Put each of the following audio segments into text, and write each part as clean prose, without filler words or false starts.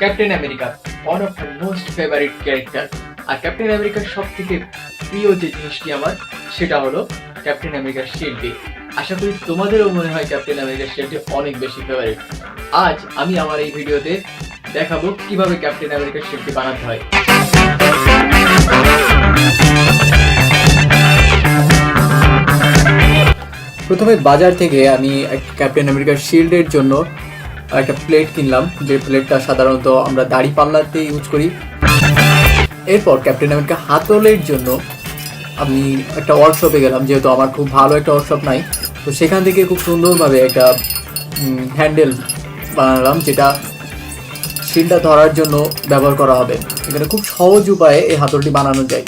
Captain America, one of my most favourite character. আর captain আমেরিকার সব থেকে প্রিয় যে জিনিসটি আমার, সেটা হলো ক্যাপ্টেন আমেরিকার শিল্ডটি। আশা করি তোমাদেরও মনে হয় ক্যাপ্টেন আমেরিকার শিল্ডটি অনেক বেশি ফেভারিট। আজ আমি আমার এই ভিডিওতে দেখাবো কিভাবে ক্যাপ্টেন আমেরিকার শিল্ডটি বানাতে হয়। প্রথমে বাজার থেকে আমি ক্যাপ্টেন আমেরিকার শিল্ডের জন্য একটা প্লেট কিনলাম, যে প্লেটটা সাধারণত আমরা দাড়িপাল্লাতে ইউজ করি। এরপর ক্যাপ্টেন আমেরিকা হাতলের জন্য আমি একটা ওয়ার্কশপে গেলাম, যেহেতু আমার খুব ভালো একটা ওয়ার্কশপ নাই, তো সেখান থেকে খুব সুন্দরভাবে একটা হ্যান্ডেল বানালাম, যেটা শিলটা ধরার জন্য ব্যবহার করা হবে। এখানে খুব সহজ উপায়ে এই হাতলটি বানানো যায়।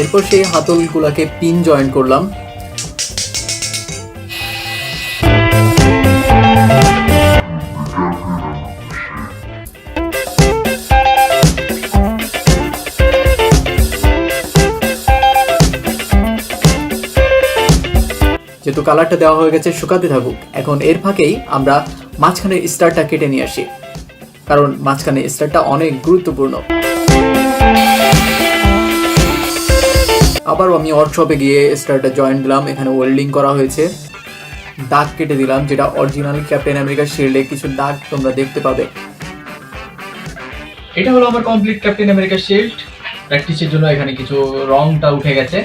এরপর সেই হাতলগুলোকে পিন জয়েন করলাম। যেহেতু কালারটা দেওয়া হয়ে গেছে, শুকাতে থাকুক। এখন এর ফাঁকেই আমরা মাঝখানে স্টারটা কেটে নিয়ে আসি, কারণ মাঝখানে স্টারটা অনেক গুরুত্বপূর্ণ। আবার আমি ওয়ার্কশপে গিয়ে স্টারটা জয়েন্ট দিলাম। এখানে ওয়েল্ডিং করা হয়েছে, দাগ কেটে দিলাম, যেটা অরিজিনাল ক্যাপ্টেন আমেরিকার শিল্ডে কিছু দাগ তোমরা দেখতে পাবে। এটা হলো আমার কমপ্লিট ক্যাপ্টেন আমেরিকার শিল্ড। প্র্যাকটিসের জন্য এখানে কিছু রংটা উঠে গেছে।